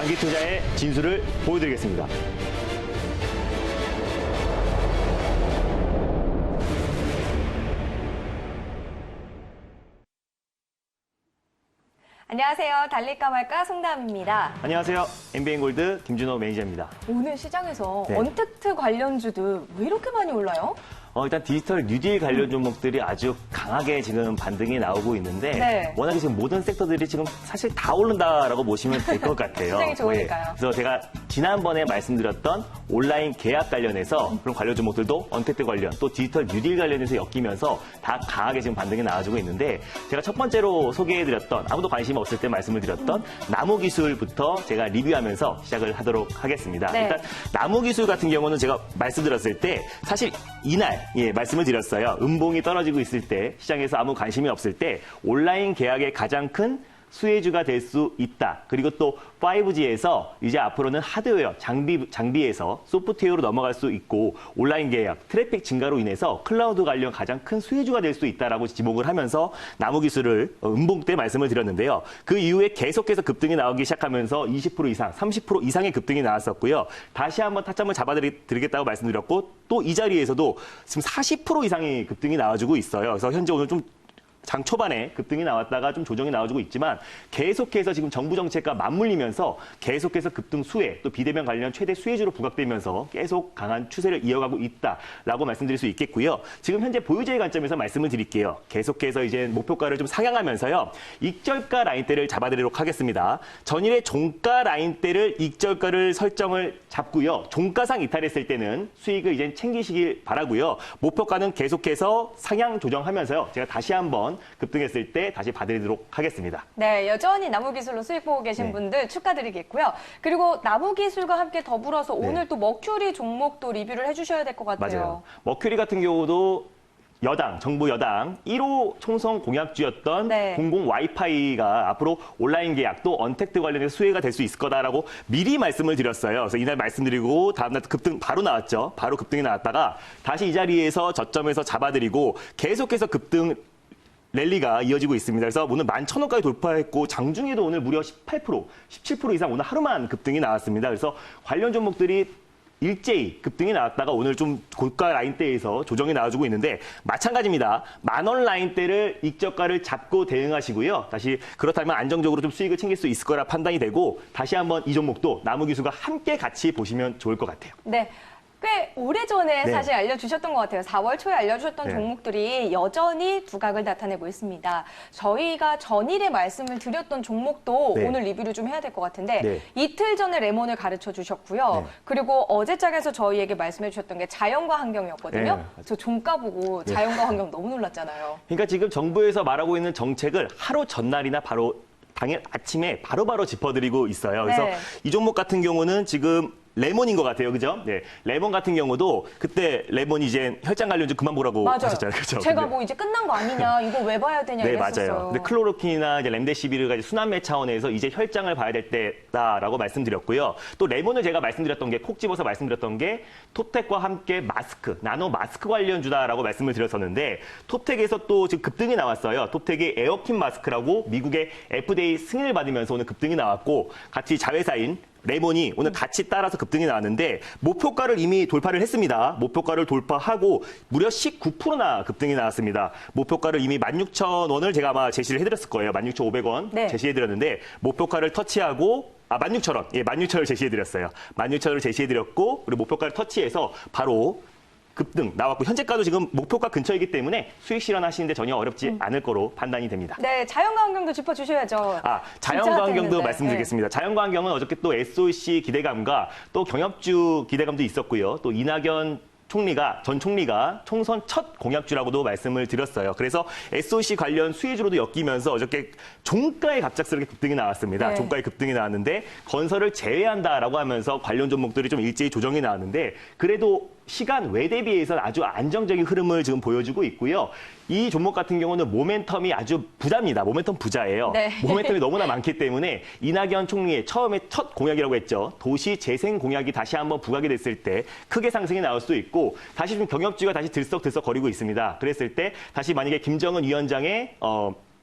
장기 투자의 진수를 보여드리겠습니다. 안녕하세요. 달릴까 말까 송다은입니다. 안녕하세요. MBN골드 김준호 매니저입니다. 오늘 시장에서 네. 언택트 관련주들 왜 이렇게 많이 올라요? 일단 디지털 뉴딜 관련 종목들이 아주 강하게 지금 반등이 나오고 있는데 네. 워낙에 지금 모든 섹터들이 지금 사실 다 오른다라고 보시면 될 것 같아요. 시장이 좋으니까요. 네. 그래서 제가 지난번에 말씀드렸던 온라인 계약 관련해서 그런 관련 종목들도 언택트 관련 또 디지털 뉴딜 관련해서 엮이면서 다 강하게 지금 반등이 나와주고 있는데 제가 첫 번째로 소개해드렸던 아무도 관심 없을 때 말씀을 드렸던 나무기술부터 제가 리뷰하면서 시작을 하도록 하겠습니다. 네. 일단 나무기술 같은 경우는 제가 말씀드렸을 때 사실 이날 말씀을 드렸어요. 음봉이 떨어지고 있을 때 시장에서 아무 관심이 없을 때 온라인 계약의 가장 큰 수혜주가 될 수 있다. 그리고 또 5G에서 이제 앞으로는 하드웨어, 장비에서 소프트웨어로 넘어갈 수 있고 온라인 계약, 트래픽 증가로 인해서 클라우드 관련 가장 큰 수혜주가 될 수 있다라고 지목을 하면서 나무기술을 음봉 때 말씀을 드렸는데요. 그 이후에 계속해서 급등이 나오기 시작하면서 20% 이상, 30% 이상의 급등이 나왔었고요. 다시 한번 타점을 잡아드리겠다고 말씀드렸고 또 이 자리에서도 지금 40% 이상의 급등이 나와주고 있어요. 그래서 현재 오늘 좀 장 초반에 급등이 나왔다가 좀 조정이 나와주고 있지만 계속해서 지금 정부 정책과 맞물리면서 계속해서 급등 수혜 또 비대면 관련 최대 수혜주로 부각되면서 계속 강한 추세를 이어가고 있다라고 말씀드릴 수 있겠고요. 지금 현재 보유자의 관점에서 말씀을 드릴게요. 계속해서 이제 목표가를 좀 상향하면서요. 익절가 라인대를 잡아드리도록 하겠습니다. 전일의 종가 라인대를 익절가를 설정을 잡고요. 종가상 이탈했을 때는 수익을 이제 챙기시길 바라고요. 목표가는 계속해서 상향 조정하면서요. 제가 다시 한번 급등했을 때 다시 봐드리도록 하겠습니다. 네, 여전히 나무기술로 수익 보고 계신 네. 분들 축하드리겠고요. 그리고 나무기술과 함께 더불어서 오늘 또 머큐리 종목도 리뷰를 해주셔야 될 것 같아요. 맞아요. 머큐리 같은 경우도 여당, 정부 여당 1호 총선 공약주였던 네. 공공 와이파이가 앞으로 온라인 계약 또 언택트 관련해서 수혜가 될 수 있을 거다라고 미리 말씀을 드렸어요. 그래서 이날 말씀드리고 다음날 급등 바로 나왔죠. 바로 급등이 나왔다가 다시 이 자리에서 저점에서 잡아드리고 계속해서 급등 랠리가 이어지고 있습니다. 그래서 오늘 11,000원까지 돌파했고 장중에도 오늘 무려 18%, 17% 이상 오늘 하루만 급등이 나왔습니다. 그래서 관련 종목들이 일제히 급등이 나왔다가 오늘 좀 고가 라인대에서 조정이 나와주고 있는데 마찬가지입니다. 10,000원 라인대를 익저가를 잡고 대응하시고요. 다시 그렇다면 안정적으로 좀 수익을 챙길 수 있을 거라 판단이 되고 다시 한번 이 종목도 나무기술과 함께 같이 보시면 좋을 것 같아요. 네. 꽤 오래전에 네. 사실 알려주셨던 것 같아요. 4월 초에 알려주셨던 네. 종목들이 여전히 두각을 나타내고 있습니다. 저희가 전일에 말씀을 드렸던 종목도 네. 오늘 리뷰를 좀 해야 될 것 같은데 네. 이틀 전에 레몬을 가르쳐 주셨고요. 네. 그리고 어제 짝에서 저희에게 말씀해 주셨던 게 자연과 환경이었거든요. 네. 저 종가 보고 자연과 환경 너무 놀랐잖아요. 그러니까 지금 정부에서 말하고 있는 정책을 하루 전날이나 바로 당일 아침에 바로바로 짚어드리고 있어요. 그래서 네. 이 종목 같은 경우는 지금 레몬인 것 같아요. 그죠? 네. 레몬 같은 경우도 그때 레몬이 이제 혈장 관련주 그만 보라고 맞아요. 하셨잖아요. 그죠? 제가 근데 뭐 이제 끝난 거 아니냐, 이거 왜 봐야 되냐 네, 이랬었어요. 맞아요. 근데 클로로킨이나 이제 렘데시비르가 이제 순환매 차원에서 이제 혈장을 봐야 될 때다라고 말씀드렸고요. 또 레몬을 제가 말씀드렸던 게 콕 집어서 말씀드렸던 게 톱텍과 함께 마스크, 나노 마스크 관련주다라고 말씀을 드렸었는데 톱텍에서 또 지금 급등이 나왔어요. 톱텍의 에어킨 마스크라고 미국의 FDA 승인을 받으면서 오늘 급등이 나왔고 같이 자회사인 레몬이 오늘 같이 따라서 급등이 나왔는데 목표가를 이미 돌파를 했습니다. 목표가를 돌파하고 무려 19%나 급등이 나왔습니다. 목표가를 이미 16,000원을 제가 아마 제시를 해드렸을 거예요. 16,500원 네. 제시해드렸는데 목표가를 터치하고 16,000원, 예, 16,000원을 제시해드렸어요. 16,000원을 제시해드렸고 그리고 목표가를 터치해서 바로 급등 나왔고 현재가도 지금 목표가 근처이기 때문에 수익 실현하시는데 전혀 어렵지 않을 거로 판단이 됩니다. 네, 자연과 환경도 짚어주셔야죠. 자연과 환경도 됐는데. 말씀드리겠습니다. 자연과 환경은 어저께 또 SOC 기대감과 또 경협주 기대감도 있었고요. 또 이낙연 전 총리가 총선 첫 공약주라고도 말씀을 드렸어요. 그래서 SOC 관련 수혜주로도 엮이면서 어저께 종가에 갑작스럽게 급등이 나왔습니다. 네. 종가에 급등이 나왔는데 건설을 제외한다라고 하면서 관련 종목들이 좀 일제히 조정이 나왔는데 그래도 시간 외 대비해서 아주 안정적인 흐름을 지금 보여주고 있고요. 이 종목 같은 경우는 모멘텀이 아주 부자입니다. 모멘텀 부자예요. 네. 모멘텀이 너무나 많기 때문에 이낙연 총리의 처음에 첫 공약이라고 했죠. 도시 재생 공약이 다시 한번 부각이 됐을 때 크게 상승이 나올 수도 있고 다시 좀 경협주가 다시 들썩들썩 거리고 있습니다. 그랬을 때 다시 만약에 김정은 위원장의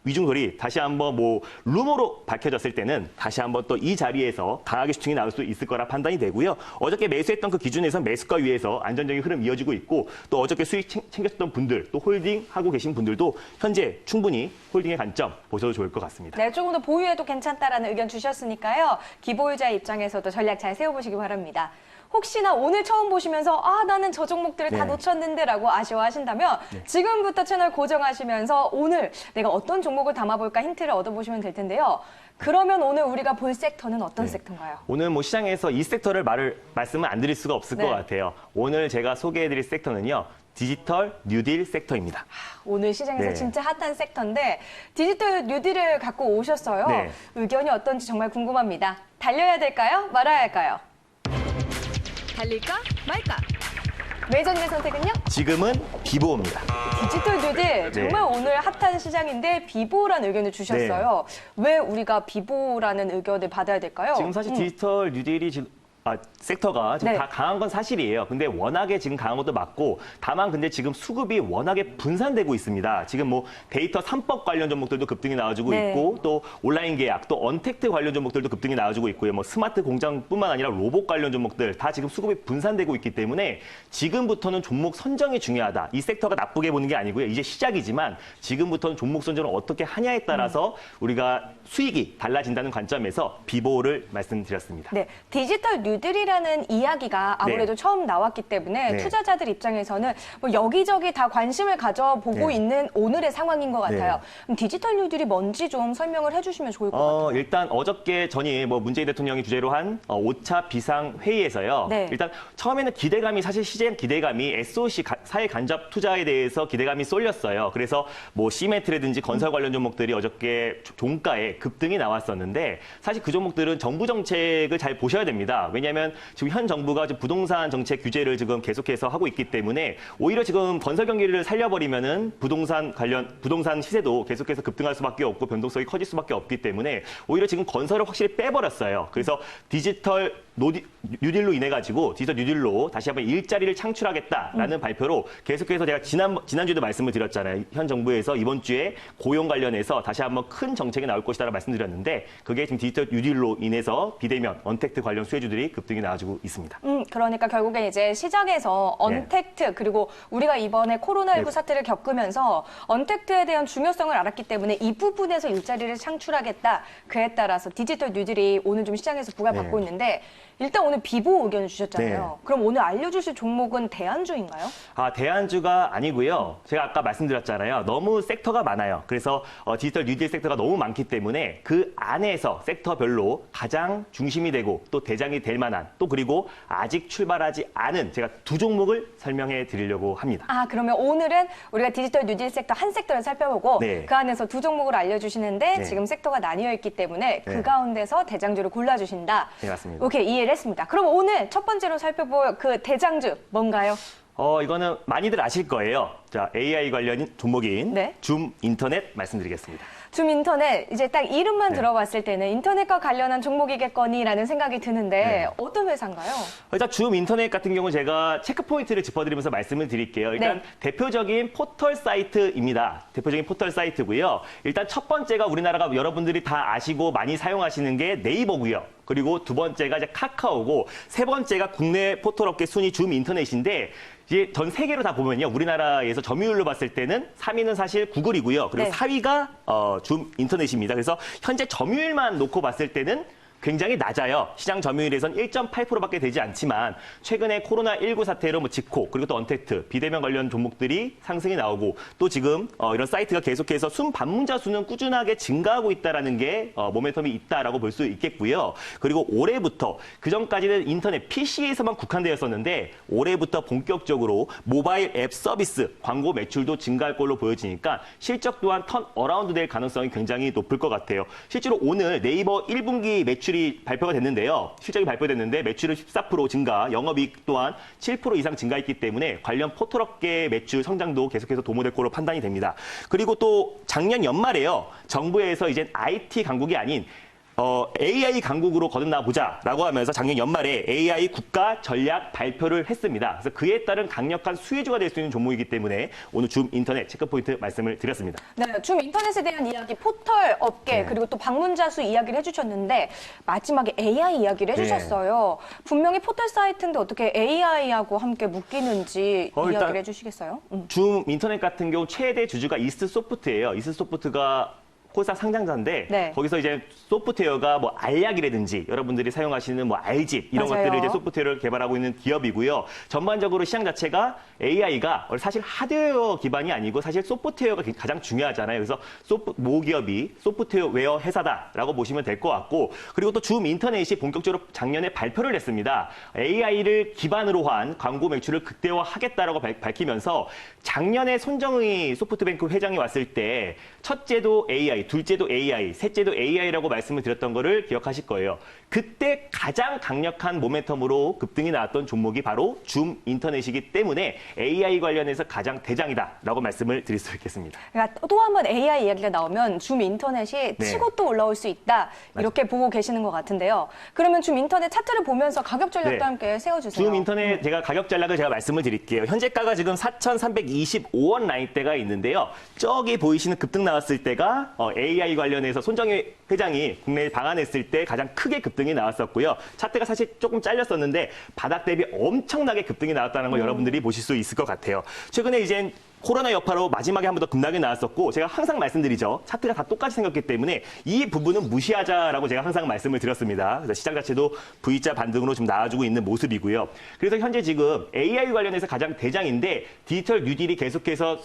위중설이 다시 한번 뭐 루머로 밝혀졌을 때는 다시 한번 또 이 자리에서 강하게 슈팅이 나올 수 있을 거라 판단이 되고요. 어저께 매수했던 그 기준에서 매수가 위에서 안정적인 흐름 이어지고 있고 또 어저께 수익 챙겼던 분들 또 홀딩하고 계신 분들도 현재 충분히 홀딩의 관점 보셔도 좋을 것 같습니다. 네, 조금 더 보유해도 괜찮다라는 의견 주셨으니까요. 기보유자의 입장에서도 전략 잘 세워보시기 바랍니다. 혹시나 오늘 처음 보시면서 나는 저 종목들을 다 네. 놓쳤는데라고 아쉬워하신다면 지금부터 채널 고정하시면서 오늘 내가 어떤 종목을 담아볼까 힌트를 얻어보시면 될 텐데요. 그러면 오늘 우리가 볼 섹터는 어떤 섹터인가요? 오늘 뭐 시장에서 이 섹터를 말씀을 안 드릴 수가 없을 네. 것 같아요. 오늘 제가 소개해드릴 섹터는요. 디지털 뉴딜 섹터입니다. 오늘 시장에서 네. 진짜 핫한 섹터인데 디지털 뉴딜을 갖고 오셨어요. 네. 의견이 어떤지 정말 궁금합니다. 달려야 될까요? 말아야 할까요? 달릴까 말까? 매전의 선택은요? 지금은 비보입니다. 디지털 뉴딜 정말 오늘 핫한 시장인데 비보라는 의견을 주셨어요. 왜 우리가 비보라는 의견을 받아야 될까요? 지금 사실 디지털 뉴딜이 지금 섹터가 지금 네. 다 강한 건 사실이에요. 근데 워낙에 지금 강한 것도 맞고 다만 근데 지금 수급이 워낙에 분산되고 있습니다. 지금 뭐 데이터 3법 관련 종목들도 급등이 나와주고 네. 있고 또 온라인 계약 또 언택트 관련 종목들도 급등이 나와주고 있고요. 뭐 스마트 공장뿐만 아니라 로봇 관련 종목들 다 지금 수급이 분산되고 있기 때문에 지금부터는 종목 선정이 중요하다. 이 섹터가 나쁘게 보는 게 아니고요. 이제 시작이지만 지금부터는 종목 선정을 어떻게 하냐에 따라서 우리가 수익이 달라진다는 관점에서 비보를 말씀드렸습니다. 네, 디지털 뉴딜이라는 이야기가 아무래도 네. 처음 나왔기 때문에 네. 투자자들 입장에서는 뭐 여기저기 다 관심을 가져보고 네. 있는 오늘의 상황인 것 같아요. 네. 그럼 디지털 뉴딜이 뭔지 좀 설명을 해주시면 좋을 것 같아요. 일단 어저께 전이 뭐 문재인 대통령이 주재로 한 5차 비상회의에서요. 네. 일단 처음에는 기대감이 사실 시장 기대감이 SOC 사회 간접 투자에 대해서 기대감이 쏠렸어요. 그래서 뭐 시멘트라든지 건설 관련 종목들이 어저께 종가에 급등이 나왔었는데 사실 그 종목들은 정부 정책을 잘 보셔야 됩니다. 왜냐하면 지금 현 정부가 지금 부동산 정책 규제를 지금 계속해서 하고 있기 때문에 오히려 지금 건설 경기를 살려버리면은 부동산 시세도 계속해서 급등할 수밖에 없고 변동성이 커질 수밖에 없기 때문에 오히려 지금 건설을 확실히 빼버렸어요. 그래서 디지털 뉴딜로 인해 가지고 디지털 뉴딜로 다시 한번 일자리를 창출하겠다라는 발표로 계속해서 제가 지난주에도 말씀을 드렸잖아요. 현 정부에서 이번 주에 고용 관련해서 다시 한번 큰 정책이 나올 것이다라고 말씀드렸는데 그게 지금 디지털 뉴딜로 인해서 비대면 언택트 관련 수혜주들이 급등이 나와주고 있습니다. 그러니까 결국엔 이제 시장에서 언택트 그리고 우리가 이번에 코로나19 네. 사태를 겪으면서 언택트에 대한 중요성을 알았기 때문에 이 부분에서 일자리를 창출하겠다. 그에 따라서 디지털 뉴딜이 오늘 좀 시장에서 부각받고 네. 있는데 일단 오늘 비보 의견을 주셨잖아요. 네. 그럼 오늘 알려주실 종목은 대안주인가요? 대안주가 아니고요. 제가 아까 말씀드렸잖아요. 너무 섹터가 많아요. 그래서 디지털 뉴딜 섹터가 너무 많기 때문에 그 안에서 섹터별로 가장 중심이 되고 또 대장이 될 만한 또 그리고 아직 출발하지 않은 제가 두 종목을 설명해 드리려고 합니다. 그러면 오늘은 우리가 디지털 뉴딜 섹터 한 섹터를 살펴보고 네. 그 안에서 두 종목을 알려주시는데 네. 지금 섹터가 나뉘어 있기 때문에 그 네. 가운데서 대장주를 골라주신다. 네, 맞습니다. 오케이, 이해를 했습니다. 그럼 오늘 첫 번째로 살펴볼 그 대장주 뭔가요? 이거는 많이들 아실 거예요. 자, AI 관련 종목인 네. 줌 인터넷 말씀드리겠습니다. 줌 인터넷, 이제 딱 이름만 네. 들어봤을 때는 인터넷과 관련한 종목이겠거니라는 생각이 드는데 네. 어떤 회사인가요? 일단 줌 인터넷 같은 경우 제가 체크 포인트를 짚어드리면서 말씀을 드릴게요. 일단 네. 대표적인 포털 사이트입니다. 대표적인 포털 사이트고요. 일단 첫 번째가 우리나라가 여러분들이 다 아시고 많이 사용하시는 게 네이버고요. 그리고 두 번째가 이제 카카오고 세 번째가 국내 포털 업계 순위 줌 인터넷인데 이제 전 세계로 다 보면요. 우리나라에서 점유율로 봤을 때는 3위는 사실 구글이고요. 그리고 네. 4위가 줌 인터넷입니다. 그래서 현재 점유율만 놓고 봤을 때는 굉장히 낮아요. 시장 점유율에선 1.8%밖에 되지 않지만 최근에 코로나19 사태로 뭐 직코 그리고 또 언택트 비대면 관련 종목들이 상승이 나오고 또 지금 이런 사이트가 계속해서 순 방문자 수는 꾸준하게 증가하고 있다라는 게 모멘텀이 있다라고 볼 수 있겠고요. 그리고 올해부터 그전까지는 인터넷 PC에서만 국한되었었는데 올해부터 본격적으로 모바일 앱 서비스 광고 매출도 증가할 걸로 보여지니까 실적 또한 턴 어라운드 될 가능성이 굉장히 높을 것 같아요. 실제로 오늘 네이버 1분기 매출이 발표가 됐는데요. 실적이 발표됐는데 매출은 14% 증가, 영업이익 또한 7% 이상 증가했기 때문에 관련 포털업계 매출 성장도 계속해서 도모될 걸로 판단이 됩니다. 그리고 또 작년 연말에요. 정부에서 이제 IT 강국이 아닌 AI 강국으로 거듭나 보자라고 하면서 작년 연말에 AI 국가 전략 발표를 했습니다. 그래서 그에 따른 강력한 수혜주가 될 수 있는 종목이기 때문에 오늘 줌 인터넷 체크포인트 말씀을 드렸습니다. 네, 줌 인터넷에 대한 이야기, 포털 업계, 네. 그리고 또 방문자 수 이야기를 해주셨는데 마지막에 AI 이야기를 네. 해주셨어요. 분명히 포털 사이트인데 어떻게 AI하고 함께 묶이는지 일단 이야기를 해주시겠어요? 줌 인터넷 같은 경우 최대 주주가 이스트소프트예요. 이스트소프트가 홀상 상장자인데 네. 거기서 이제 소프트웨어가 뭐 알약이라든지 여러분들이 사용하시는 뭐 알집 이런 맞아요. 것들을 이제 소프트웨어를 개발하고 있는 기업이고요. 전반적으로 시장 자체가 AI가 사실 하드웨어 기반이 아니고 사실 소프트웨어가 가장 중요하잖아요. 그래서 모 기업이 소프트웨어 회사다라고 보시면 될 것 같고, 그리고 또 줌 인터넷이 본격적으로 작년에 발표를 했습니다. AI를 기반으로 한 광고 매출을 극대화하겠다라고 밝히면서 작년에 손정의 소프트뱅크 회장이 왔을 때 첫째도 AI, 둘째도 AI, 셋째도 AI라고 말씀을 드렸던 거를 기억하실 거예요. 그때 가장 강력한 모멘텀으로 급등이 나왔던 종목이 바로 줌 인터넷이기 때문에 AI 관련해서 가장 대장이다라고 말씀을 드릴 수 있겠습니다. 그러니까 또 한 번 AI 이야기가 나오면 줌 인터넷이 네. 치고 또 올라올 수 있다 이렇게 보고 계시는 것 같은데요. 그러면 줌 인터넷 차트를 보면서 가격 전략도 네. 함께 세워주세요. 줌 인터넷 제가 가격 전략을 제가 말씀을 드릴게요. 현재가가 지금 4,325원 라인대가 있는데요. 저기 보이시는 급등 나왔을 때가 AI 관련해서 손정혜 회장이 국내에 방한했을 때 가장 크게 급등이 나왔었고요. 차트가 사실 조금 잘렸었는데 바닥 대비 엄청나게 급등이 나왔다는 걸 여러분들이 보실 수 있을 것 같아요. 최근에 이제 코로나 여파로 마지막에 한 번 더 급락이 나왔었고, 제가 항상 말씀드리죠. 차트가 다 똑같이 생겼기 때문에 이 부분은 무시하자라고 제가 항상 말씀을 드렸습니다. 그래서 시장 자체도 V자 반등으로 좀 나와주고 있는 모습이고요. 그래서 현재 지금 AI 관련해서 가장 대장인데 디지털 뉴딜이 계속해서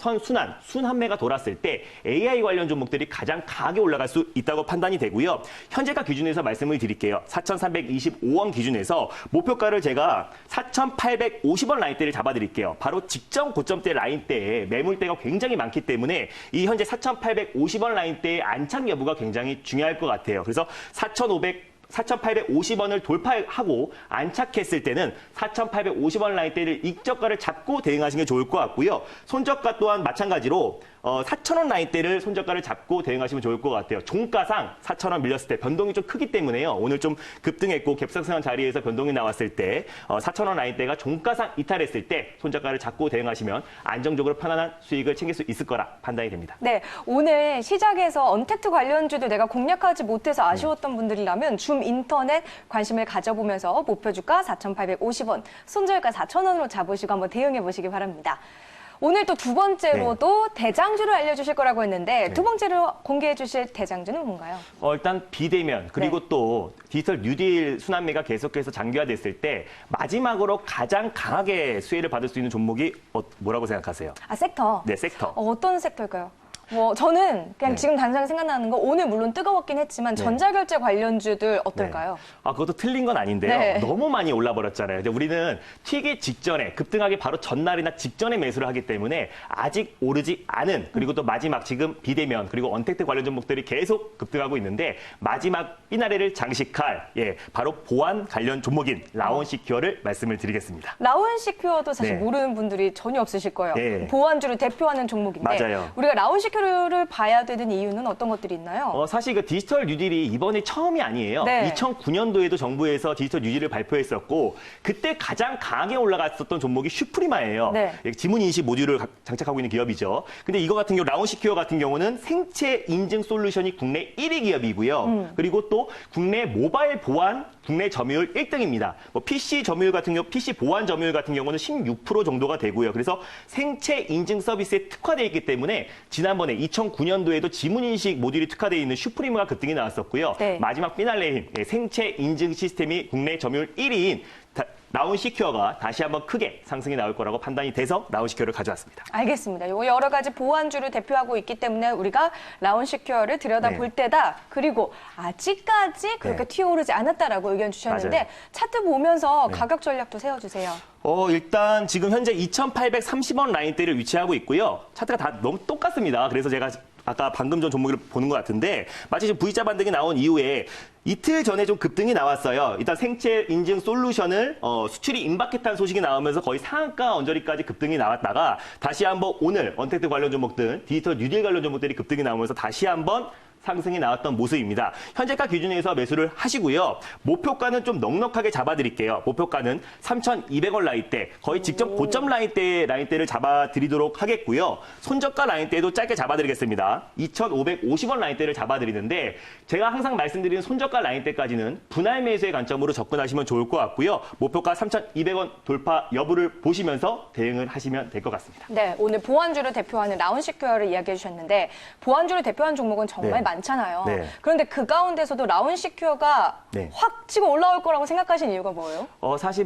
순환매가 돌았을 때 AI 관련 종목들이 가장 강하게 올라갈 수 있다고 판단이 되고요. 현재가 기준에서 말씀을 드릴게요. 4,325원 기준에서 목표가를 제가 4,850원 라인대를 잡아드릴게요. 바로 직전 고점대 라인대에 매물대가 굉장히 많기 때문에 이 현재 4,850원 라인대의 안착 여부가 굉장히 중요할 것 같아요. 그래서 4,850원을 돌파하고 안착했을 때는 4,850원 라인대를 익저가를 잡고 대응하시는 게 좋을 것 같고요. 손저가 또한 마찬가지로 4,000원 라인대를 손저가를 잡고 대응하시면 좋을 것 같아요. 종가상 4,000원 밀렸을 때 변동이 좀 크기 때문에요. 오늘 좀 급등했고 갭상승한 자리에서 변동이 나왔을 때 4,000원 라인대가 종가상 이탈했을 때 손저가를 잡고 대응하시면 안정적으로 편안한 수익을 챙길 수 있을 거라 판단이 됩니다. 네, 오늘 시작에서 언택트 관련주도 내가 공략하지 못해서 아쉬웠던 분들이라면 줌 인터넷 관심을 가져보면서 목표주가 4,850원, 손절가 4,000원으로 잡으시고 한번 대응해 보시기 바랍니다. 오늘 또 두 번째로도 대장주를 알려주실 거라고 했는데 두 번째로 공개해 주실 대장주는 뭔가요? 일단 비대면 그리고 또 디지털 뉴딜 순환매가 계속해서 장기화됐을 때 마지막으로 가장 강하게 수혜를 받을 수 있는 종목이 뭐라고 생각하세요? 섹터. 네, 섹터. 어떤 섹터일까요? 저는 그냥 지금 당장 생각나는 거 오늘 물론 뜨거웠긴 했지만 전자결제 관련주들 어떨까요? 그것도 틀린 건 아닌데요. 네. 너무 많이 올라버렸잖아요. 근데 우리는 튀기 직전에 급등하기 바로 전날이나 직전에 매수를 하기 때문에 아직 오르지 않은, 그리고 또 마지막 지금 비대면 그리고 언택트 관련 종목들이 계속 급등하고 있는데 마지막 삐나레를 장식할 바로 보안 관련 종목인 라온시큐어를 말씀을 드리겠습니다. 라온시큐어도 사실 네. 모르는 분들이 전혀 없으실 거예요. 네. 보안주를 대표하는 종목인데 맞아요. 우리가 라온시큐어를 봐야 되는 이유는 어떤 것들이 있나요? 사실 그 디지털 뉴딜이 이번이 처음이 아니에요. 네. 2009년도에도 정부에서 디지털 뉴딜을 발표했었고 그때 가장 강하게 올라갔었던 종목이 슈프리마예요. 네. 지문인식 모듈을 장착하고 있는 기업이죠. 근데 이거 같은 경우 라온시큐어 같은 경우는 생체 인증 솔루션이 국내 1위 기업이고요. 그리고 또 국내 모바일 보안 국내 점유율 1등입니다. PC 점유율 같은 경우, PC 보안 점유율 같은 경우는 16% 정도가 되고요. 그래서 생체 인증 서비스에 특화되어 있기 때문에 지난번에 2009년도에도 지문인식 모듈이 특화되어 있는 슈프리마가 급등이 나왔었고요. 네. 마지막 피날레인 생체 인증 시스템이 국내 점유율 1위인 라온시큐어가 다시 한번 크게 상승이 나올 거라고 판단이 돼서 라온시큐어를 가져왔습니다. 알겠습니다. 요 여러 가지 보안주를 대표하고 있기 때문에 우리가 라온시큐어를 들여다볼 때다. 그리고 아직까지 그렇게 튀어오르지 않았다라고 의견 주셨는데 맞아요. 차트 보면서 가격 전략도 세워주세요. 일단 지금 현재 2,830원 라인대를 위치하고 있고요. 차트가 다 너무 똑같습니다. 그래서 제가 아까 방금 전 종목을 보는 것 같은데 마치 지금 V자 반등이 나온 이후에 이틀 전에 좀 급등이 나왔어요. 일단 생체 인증 솔루션을 수출이 임박했다는 소식이 나오면서 거의 상한가 언저리까지 급등이 나왔다가 다시 한번 오늘 언택트 관련 종목들, 디지털 뉴딜 관련 종목들이 급등이 나오면서 다시 한번 상승이 나왔던 모습입니다. 현재가 기준에서 매수를 하시고요. 목표가는 좀 넉넉하게 잡아드릴게요. 목표가는 3,200원 라인대, 거의 직접 고점 라인대를 잡아드리도록 하겠고요. 손저가 라인대도 짧게 잡아드리겠습니다. 2,550원 라인대를 잡아드리는데 제가 항상 말씀드리는 손저가 라인대까지는 분할 매수의 관점으로 접근하시면 좋을 것 같고요. 목표가 3,200원 돌파 여부를 보시면서 대응을 하시면 될 것 같습니다. 네, 오늘 보안주를 대표하는 라운시큐어를 이야기해 주셨는데 보안주를 대표하는 종목은 정말 네. 많잖아요. 네. 그런데 그 가운데서도 라운시큐어가 네. 확 치고 올라올 거라고 생각하시는 이유가 뭐예요? 사실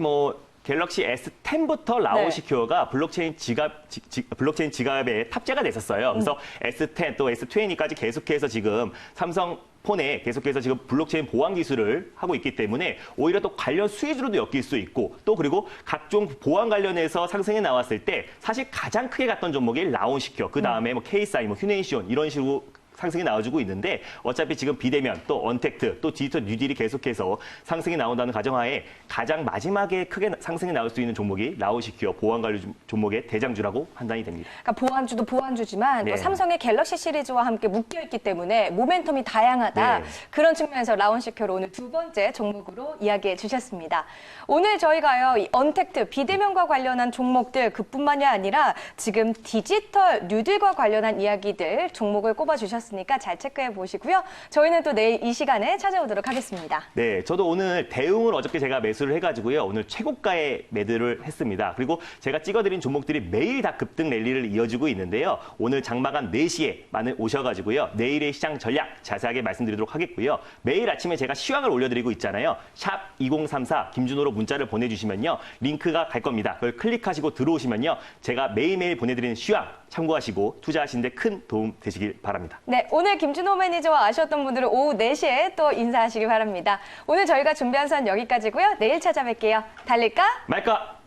갤럭시 S10부터 라온시큐어가 블록체인 지갑에 탑재가 됐었어요. 그래서 S10 또 S20까지 계속해서 지금 삼성 폰에 계속해서 지금 블록체인 보안 기술을 하고 있기 때문에 오히려 또 관련 수혜주로도 엮일 수 있고 또 그리고 각종 보안 관련해서 상승이 나왔을 때 사실 가장 크게 갔던 종목이 라온시큐어, 그 다음에 KSI, 휴네이션 이런 식으로 상승이 나와주고 있는데 어차피 지금 비대면 또 언택트 또 디지털 뉴딜이 계속해서 상승이 나온다는 가정하에 가장 마지막에 크게 상승이 나올 수 있는 종목이 라온시큐어 보안 관련 종목의 대장주라고 판단이 됩니다. 그러니까 보안주도 보안주지만 네. 또 삼성의 갤럭시 시리즈와 함께 묶여 있기 때문에 모멘텀이 다양하다. 네. 그런 측면에서 라온시큐어를 오늘 두 번째 종목으로 이야기해 주셨습니다. 오늘 저희가요, 이 언택트 비대면과 관련한 종목들 그뿐만이 아니라 지금 디지털 뉴딜과 관련한 이야기들 종목을 꼽아 주셨습니다. 으니까 잘 체크해 보시고요. 저희는 또 내일 이 시간에 찾아오도록 하겠습니다. 네, 저도 오늘 대응을 어저께 제가 매수를 해가지고요. 오늘 최고가에 매도를 했습니다. 그리고 제가 찍어드린 종목들이 매일 다 급등 랠리를 이어주고 있는데요. 오늘 장마감 4시에 많이 오셔가지고요. 내일의 시장 전략 자세하게 말씀드리도록 하겠고요. 매일 아침에 제가 시황을 올려드리고 있잖아요. 샵 2034 김준호로 문자를 보내주시면요. 링크가 갈 겁니다. 그걸 클릭하시고 들어오시면요. 제가 매일매일 보내드리는 시황 참고하시고 투자하시는 데 큰 도움 되시길 바랍니다. 네, 오늘 김준호 매니저와 아쉬웠던 분들은 오후 4시에 또 인사하시기 바랍니다. 오늘 저희가 준비한 선 여기까지고요. 내일 찾아뵐게요. 달릴까? 말까?